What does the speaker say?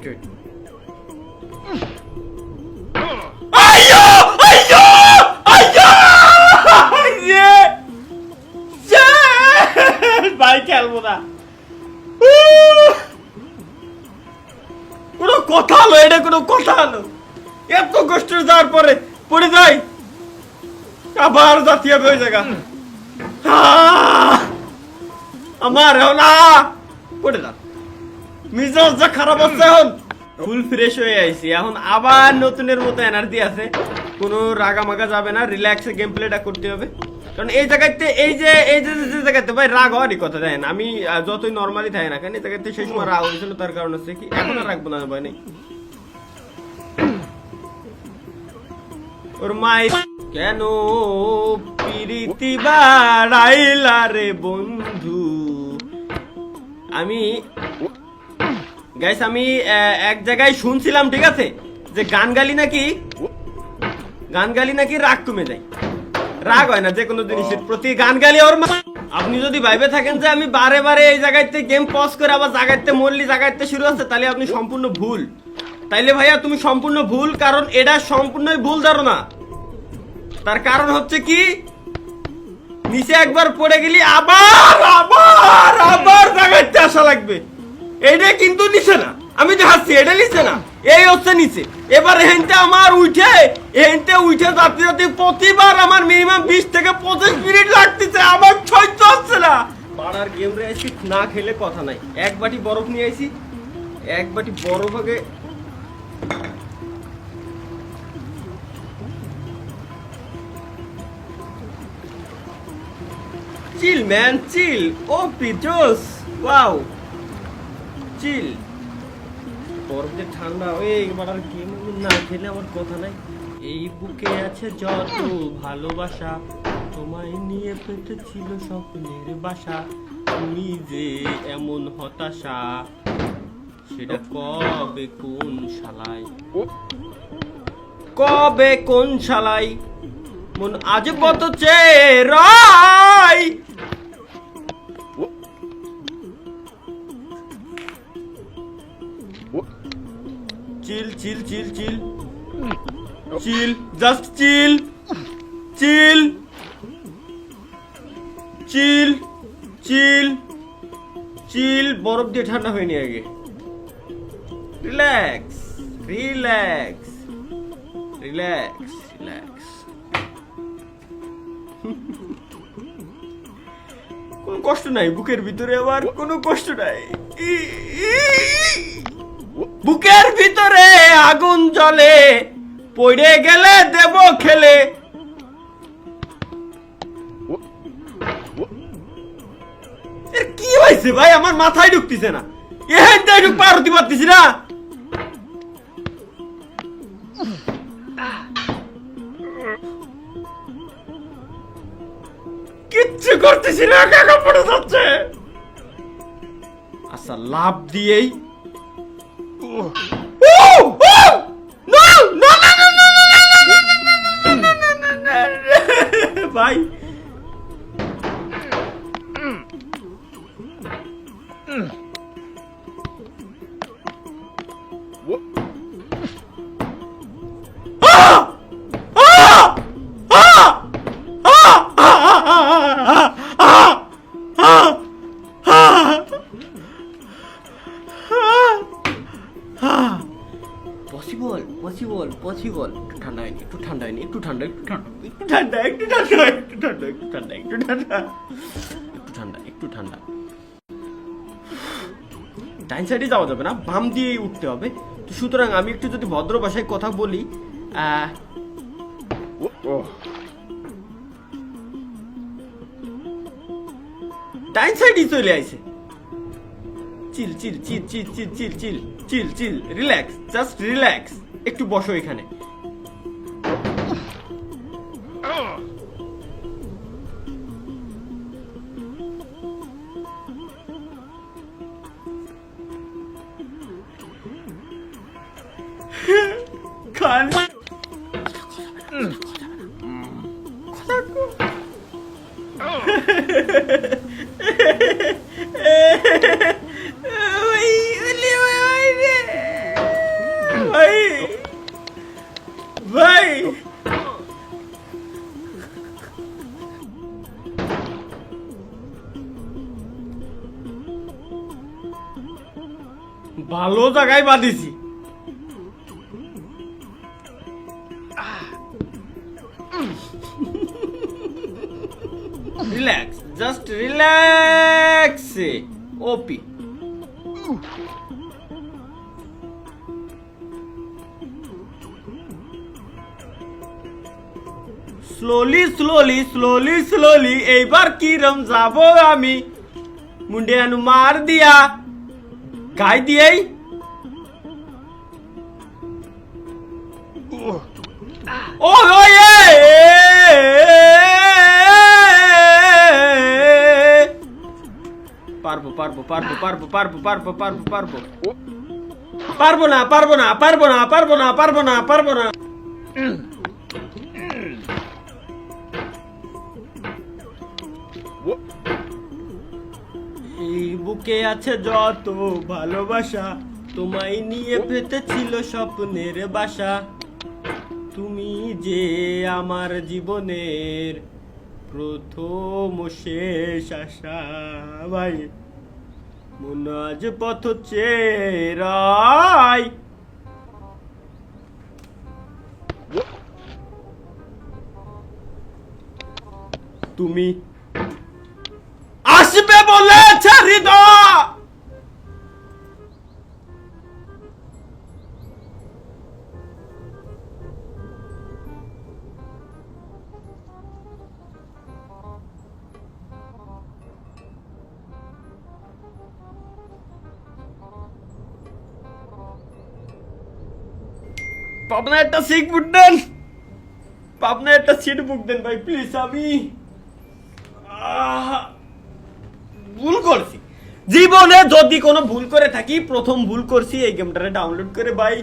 Wait আইয়ো আইয়ো আইয়ো ভাই খেলবো না কোনো কথা হলো এটা কোনো কথা হলো এত কষ্ট যাওয়ার পরে পড়ে যাই আবার জাতীয় হয়ে জায়গা আমার এখন পড়ে যা মিজাজ যা খারাপ হচ্ছে এখন ফুল ফ্রেশ হয়ে আইছি এখন আবার নতুনের মতো এনার্জি আছে কোনো রাগামাগা যাবে না রিল্যাক্সে গেম প্লেটা করতে হবে কারণ এই জায়গাতে এই যে জায়গাতে ভাই রাগ হওয়ারই কথা দেন আমি যতই নর্মালি থাকি না কেন এই জায়গাতে সেই সময় রাগ হয়েছিল তার কারণ হচ্ছে কি এখন আর রাখবো না ভাই নেই ওর মাই কেন প্রীতি বাড়াইলা রে বন্ধু আমি গাইস আমি এক জায়গায় শুনছিলাম ঠিক আছে যে গান গালি নাকি রাগ কমে যায় রাগ হয় না যে কোনো জিনিসের প্রতি গান গালি ওর আপনি যদি ভাইবে থাকেন যে আমি বারে বারে এই জায়গাতে গেম পজ করে আবার জায়গাতে মরলি জায়গাতে শুরু হচ্ছে তাহলে আপনি সম্পূর্ণ ভুল তাইলে ভাইয়া তুমি সম্পূর্ণ ভুল কারণ এটা সম্পূর্ণই ভুল ধারণা তার কারণ হচ্ছে কি নিচে একবার পড়ে গেলি আবার আবার আবার জায়গাতে আসা লাগবে এটা কিন্তু নিচে না আমি দেখাচ্ছি এটা নিচে না এই হচ্ছে নিচে এবার এখানতে আমার উঠে যাতে প্রতিবার আমার মিনিমাম 20 থেকে 25 মিনিট লাগতেছে আমার সহ্য হচ্ছে না পাড়ার গেম রে আসি না খেলে কথা নাই এক বাটি বরফ নিয়ে আইছি এক বাটি বরফ আগে চিল ম্যান চিল ও পিজোস ওয়াও চিল বরফ যে ঠান্ডা হয়ে এবার আর গেম না খেলে আমার কথা নাই এই বুকে আছে যত ভালোবাসা তোমায় নিয়ে পেতে ছিল স্বপ্নের বাসা তুমি যে এমন হতাশা সেটা কবে কোন শালাই মন আজ কত চেরাই চিল চিল চিল চিল চিল just chill chill chill chill চিল বরফ দিয়ে ঠান্ডা হয়নি আগে রিল্যাক্স রিল্যাক্স রিল্যাক্স রিল্যাক্স কোনো কষ্ট নাই বুকের ভিতরে আবার কোনো কষ্ট নাই বুকের ভিতরে আগুন জ্বলে পড়ে গেলে দেব খেলে কি হয়েছে ভাই আমার মাথায় ঢুকতেছে না এখানটাই ঢুক পারতি পারতেছি না কিচ্ছু করতেছি না কাকা পড়ে যাচ্ছে আচ্ছা লাভ দিয়েই ভাই পসিবল একটু ঠান্ডা ডাইন সাইডে যাওয়া যাবে না বাম দিয়েই উঠতে হবে তো সুতরাং আমি একটু যদি ভদ্র ভাষায় কথা বলি ডাইন সাইডই চলে আইছে chill chill chill chill chill chill chill chill chill relax just relax একটু বসো এখানে খান ভালো জায়গায় বাঁধিছি। Relax, just relax. ওপি স্লোলি স্লোলি স্লোলি স্লোলি, এইবার কিরম যাব আমি মুন্ডিয়ানু মার দিয়া গাই দিয়েই। ও পারবো পারবো পারবো পারবো পারবো পারবো পারবো পারবো পারবো না পারবো না পারবো না পারবো না পারবো না পারবো না। এই বুকে আছে যত ভালোবাসা, তোমায় নিয়ে পেতেছিল স্বপ্নের বাসা। তুমি যে আমার জীবনের প্রথম শেষ আশা, ভাই মন আজ পথ চেরাই। তুমি আসবে বলেছে হৃদয়। পাবনা একটা সিট বুক দেন, পাবনা একটা সিট বুক দেন ভাই প্লিজ। আমি ভুল করছি জীবনে, যদি কোনো ভুল করে থাকি, প্রথম ভুল করছি এই গেমটারে ডাউনলোড করে ভাই